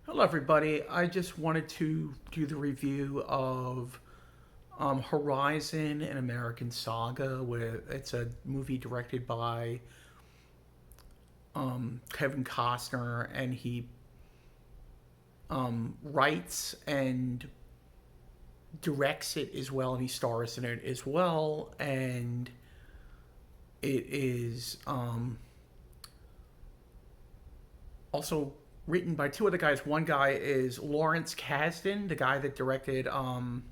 Hello, everybody. I just wanted to do the review of Horizon, An American Saga. It's a movie directed by Kevin Costner, and he writes and directs it as well, and he stars in it as well. And it is also written by two other guys. One guy is Lawrence Kasdan, the guy that directed or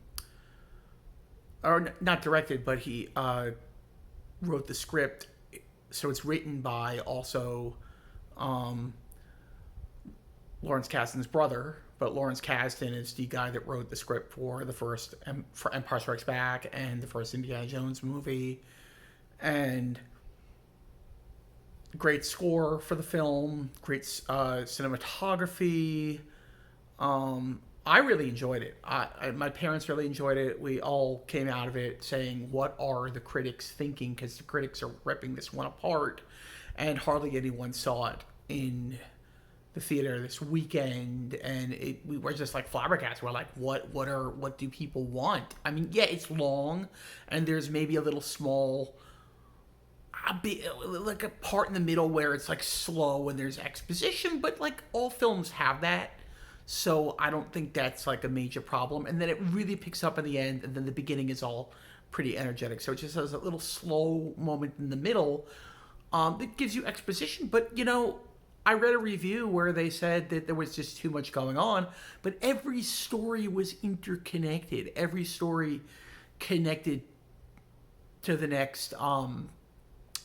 not directed, but he wrote the script. So it's written by also um, Lawrence Kasdan's brother, but Lawrence Kasdan is the guy that wrote the script for the first for Empire Strikes Back and the first Indiana Jones movie, and great score for the film, great cinematography. I really enjoyed it. My parents really enjoyed it. We all came out of it saying, "What are the critics thinking?" Because the critics are ripping this one apart, and hardly anyone saw it in the theater this weekend. And we were just like flabbergasted. We're like, what do people want? I mean, yeah, it's long, and there's maybe a little small like a part in the middle where it's like slow and there's exposition, but like all films have that. So I don't think that's like a major problem. And then it really picks up in the end, and then the beginning is all pretty energetic. So it just has a little slow moment in the middle that gives you exposition. But I read a review where they said that there was just too much going on, but every story was interconnected. Every story connected to the next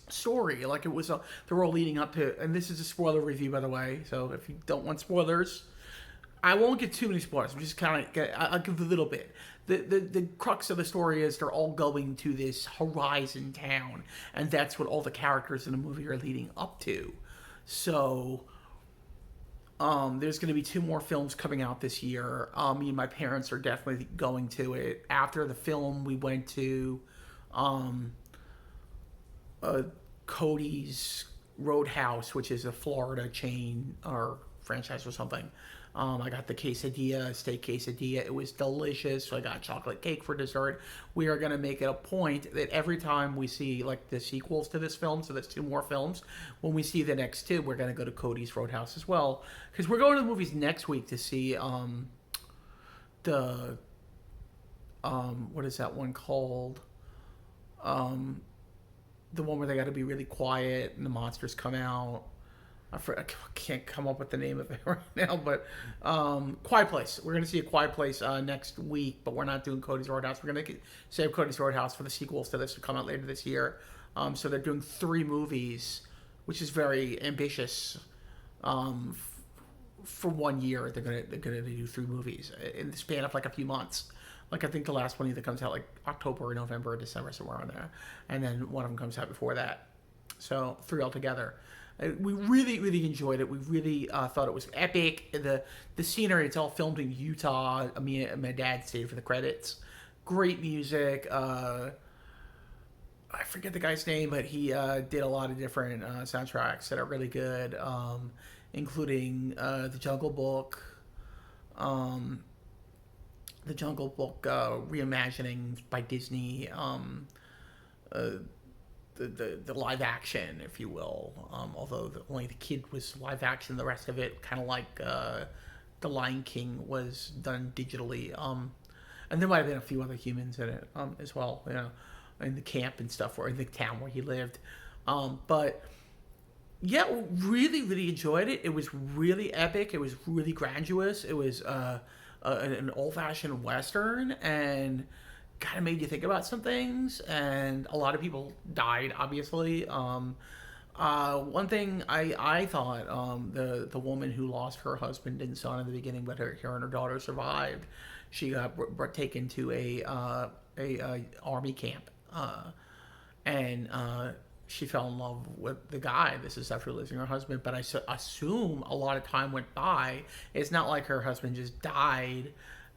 story. Like it was they're all leading up to, and this is a spoiler review, by the way, so if you don't want spoilers, I won't get too many spoilers. I'm just kind of I'll give a little bit. The crux of the story is they're all going to this Horizon town, and that's what all the characters in the movie are leading up to. So there's going to be two more films coming out this year. Me and my parents are definitely going to it. After the film, we went to um, uh, Cody's Roadhouse, which is a Florida chain or franchise or something. I got the quesadilla, steak quesadilla. It was delicious. So I got chocolate cake for dessert. We are going to make it a point that every time we see like the sequels to this film, so that's two more films, when we see the next two, we're going to go to Cody's Roadhouse as well. Because we're going to the movies next week to see the, what is that one called? Um, the one where they got to be really quiet and the monsters come out. I can't come up with the name of it right now, but Quiet Place. We're going to see a Quiet Place next week, but we're not doing Cody's Roadhouse. We're going to save Cody's Roadhouse for the sequels to this to come out later this year. So they're doing three movies, which is very ambitious. For 1 year, they're gonna do three movies in the span of like a few months. Like I think the last one either comes out like October or November or December, somewhere on there, and then one of them comes out before that. So three altogether. We really, really enjoyed it. We really thought it was epic. The scenery, it's all filmed in Utah. Me and my dad stayed for the credits. Great music. I forget the guy's name, but he did a lot of different soundtracks that are really good, including The Jungle Book, um, The Jungle Book reimagining by Disney, uh, the live action, if you will. Although only the kid was live action, the rest of it kind of like the Lion King was done digitally. And there might have been a few other humans in it as well, in the camp and stuff, or in the town where he lived. But yeah, really, really enjoyed it. It was really epic. It was really grandiose. It was an old-fashioned western, and kind of made you think about some things. And a lot of people died, obviously. One thing I thought, the woman who lost her husband and son in the beginning, but her and her daughter survived. She got taken to a army camp, and she fell in love with the guy. This is after losing her husband, but I assume a lot of time went by. It's not like her husband just died,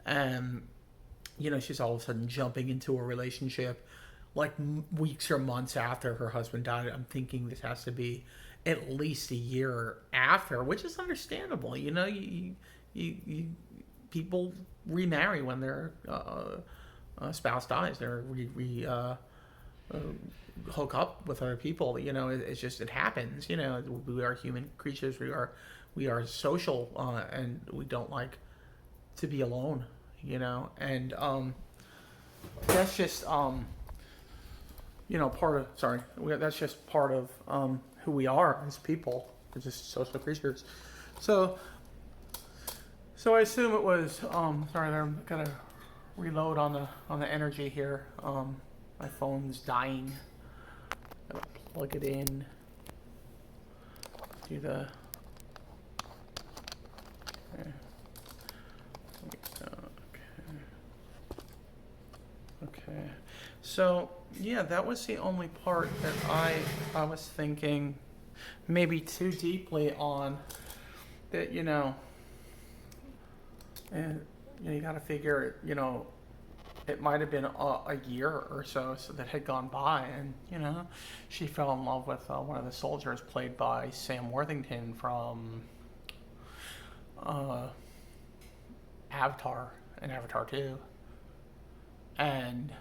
and she's all of a sudden jumping into a relationship like weeks or months after her husband died. I'm thinking this has to be at least a year after, which is understandable. You you people remarry when their spouse dies. They're uh, hook up with other people. It's just it happens. We are human creatures. We are social, and we don't like to be alone. And that's just part of that's just part of who we are as people. We're just social creatures. So I assume it was sorry, I'm gonna reload on the energy here. My phone's dying. Gotta plug it in. Do the okay. Okay. So yeah, that was the only part that I was thinking maybe too deeply on. That and you got to figure it might have been a year or so that had gone by, and she fell in love with one of the soldiers played by Sam Worthington from Avatar and Avatar 2. And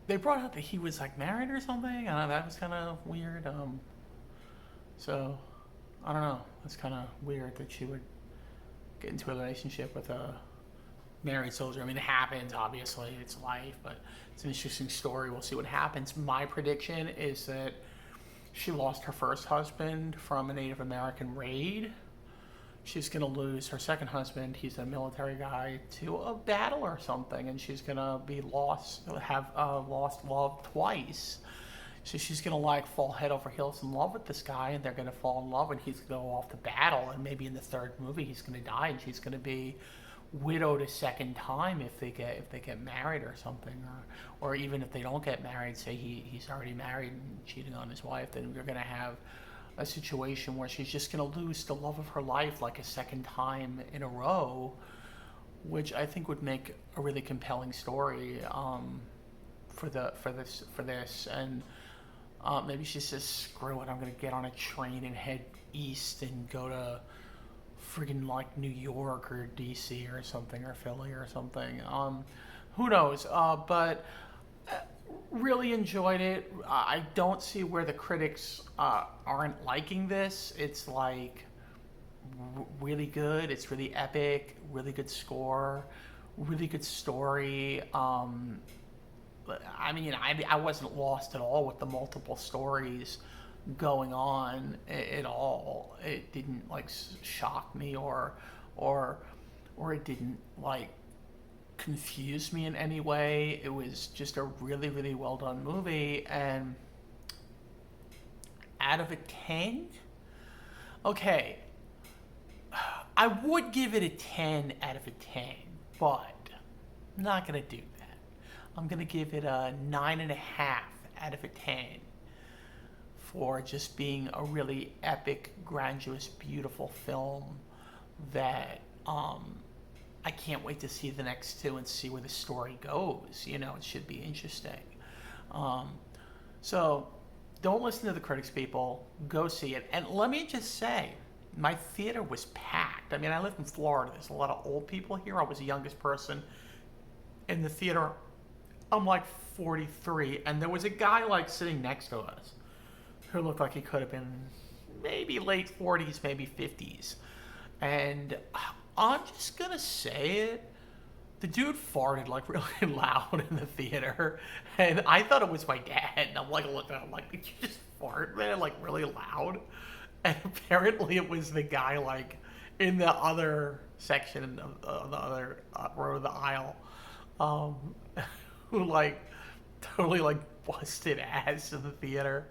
they brought out that he was like married or something. That was kind of weird. So I don't know. It's kind of weird that she would get into a relationship with a married soldier. I mean, it happens, obviously. It's life, but it's an interesting story. We'll see what happens. My prediction is that she lost her first husband from a Native American raid. She's going to lose her second husband. He's a military guy to a battle or something, and she's going to have lost love twice. So she's going to fall head over heels in love with this guy, and they're going to fall in love, and he's going to go off to battle, and maybe in the third movie he's going to die, and she's going to be widowed a second time if they get married or something, or even if they don't get married, say he's already married and cheating on his wife, then you're going to have a situation where she's just going to lose the love of her life like a second time in a row, which I think would make a really compelling story for this. And maybe she says, screw it, I'm going to get on a train and head east and go to friggin' like New York or DC or something, or Philly or something. Who knows? But really enjoyed it. I don't see where the critics aren't liking this. It's like really good. It's really epic. Really good score. Really good story. I mean, I wasn't lost at all with the multiple stories going on at all. It didn't shock me or it didn't confuse me in any way. It was just a really, really well done movie. And out of a 10, okay, I would give it a 10 out of a 10, but I'm not gonna do that. I'm gonna give it a 9.5 out of a 10 for just being a really epic, grandiose, beautiful film that I can't wait to see the next two and see where the story goes. It should be interesting. So don't listen to the critics, people. Go see it. And let me just say, my theater was packed. I mean, I live in Florida. There's a lot of old people here. I was the youngest person in the theater. I'm 43, and there was a guy sitting next to us who looked like he could have been maybe late 40s, maybe 50s. And I'm just gonna say it. The dude farted really loud in the theater, and I thought it was my dad. And I'm looking at him did you just fart, man? Really loud. And apparently it was the guy in the other section of the other row of the aisle, who totally busted ass in the theater.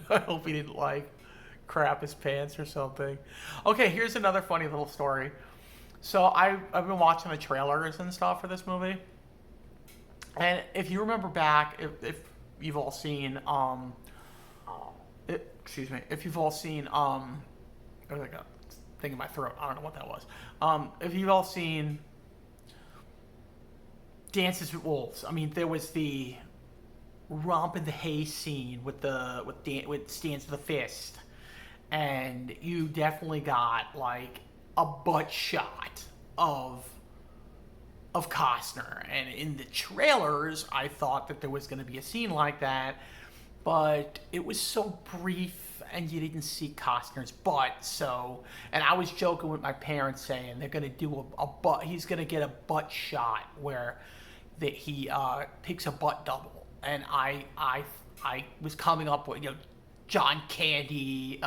I hope he didn't crap his pants or something. Okay, here's another funny little story. So I've been watching the trailers and stuff for this movie, and if you remember back, if you've all seen if you've all seen there's a thing in my throat, I don't know what that was. If you've all seen Dances with Wolves, I mean, there was the romp in the hay scene with Stance with the Fist, and you definitely got like a butt shot of Costner. And in the trailers, I thought that there was going to be a scene like that, but it was so brief and you didn't see Costner's butt. So, and I was joking with my parents saying they're going to do a butt, he's going to get a butt shot where that he takes a butt double. And I was coming up with, John Candy,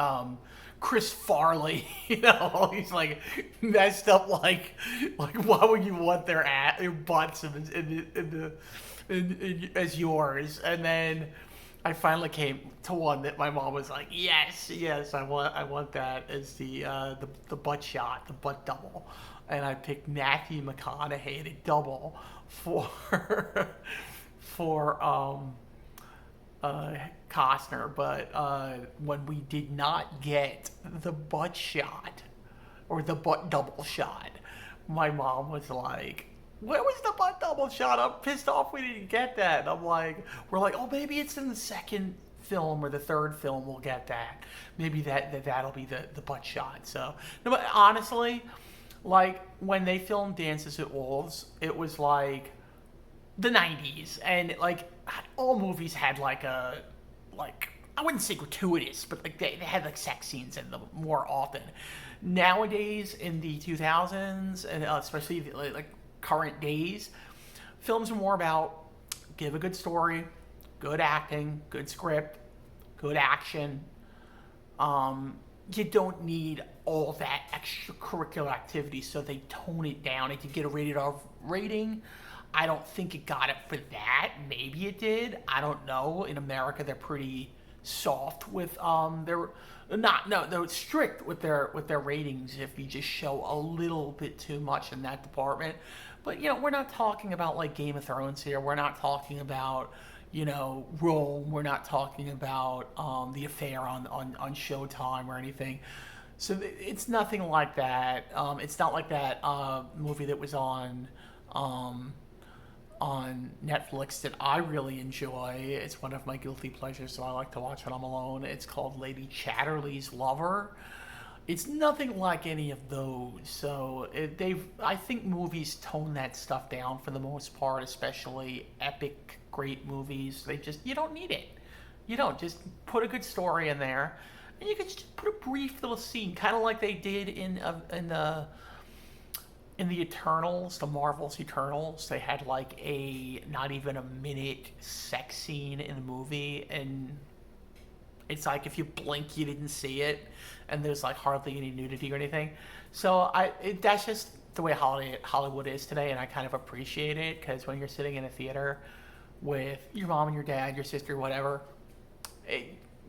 Chris Farley, he's like messed up, like why would you want their butts as yours? And then I finally came to one that my mom was like, yes, I want that as the butt shot, the butt double, and I picked Matthew McConaughey to double for Costner. But when we did not get the butt shot or the butt double shot, my mom was like, where was the butt double shot? I'm pissed off we didn't get that. And I'm like, we're like, oh, maybe it's in the second film or the third film we'll get that. Maybe that'll be the butt shot. So, no, but honestly, like when they filmed Dances with Wolves, it was like the 90s, and like all movies had like I wouldn't say gratuitous, but like they had like sex scenes in them more often. Nowadays in the 2000s, and especially like current days, films are more about give a good story, good acting, good script, good action. You don't need all that extracurricular activity, so they tone it down. It could get a rated R rating. I don't think it got it for that. Maybe it did. I don't know. In America, they're pretty soft with they're strict with their ratings if you just show a little bit too much in that department. But we're not talking about like Game of Thrones here. We're not talking about Rome. We're not talking about The Affair on Showtime or anything. So it's nothing like that. It's not like that movie that was on Netflix that I really enjoy. It's one of my guilty pleasures, so I like to watch when I'm alone. It's called Lady Chatterley's Lover. It's nothing like any of those. So I think movies tone that stuff down for the most part, especially epic, great movies. You don't need it. You don't. Just put a good story in there, and you can just put a brief little scene, kind of like they did in the Eternals, the Marvel's Eternals. They had like not even a minute sex scene in the movie, and it's like if you blink you didn't see it, and there's like hardly any nudity or anything. So that's just the way Hollywood is today, and I kind of appreciate it, because when you're sitting in a theater with your mom and your dad, your sister, whatever,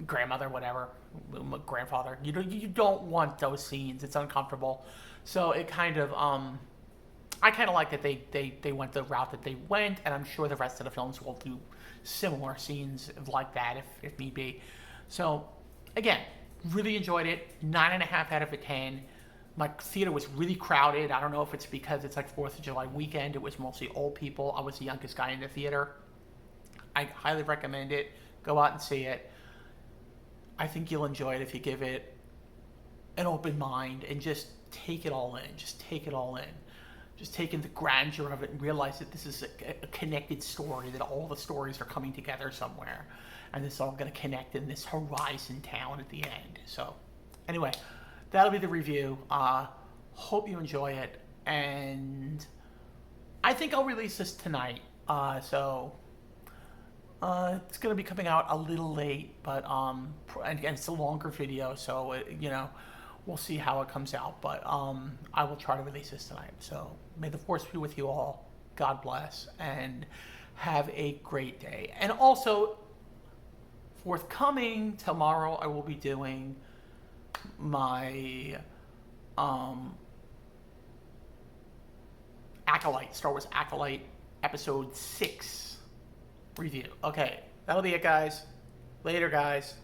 grandmother, whatever, grandfather, you don't want those scenes. It's uncomfortable. So it kind of I kind of like that they went the route that they went, and I'm sure the rest of the films will do similar scenes like that if need be. So again, really enjoyed it. 9.5 out of a 10. My theater was really crowded. I don't know if it's because it's like 4th of July weekend. It was mostly old people. I was the youngest guy in the theater. I highly recommend it. Go out and see it. I think you'll enjoy it if you give it an open mind and just take it all in. Just take it all in. Just take in the grandeur of it and realize that this is a connected story, that all the stories are coming together somewhere. And this is all going to connect in this horizon town at the end. So, anyway, that'll be the review. Hope you enjoy it. And I think I'll release this tonight. So it's going to be coming out a little late. But, and again, it's a longer video. So, we'll see how it comes out. But I will try to release this tonight. So, may the force be with you all. God bless. And have a great day. And also, forthcoming tomorrow, I will be doing my Acolyte, Star Wars Acolyte Episode 6 review. Okay, that'll be it, guys. Later, guys.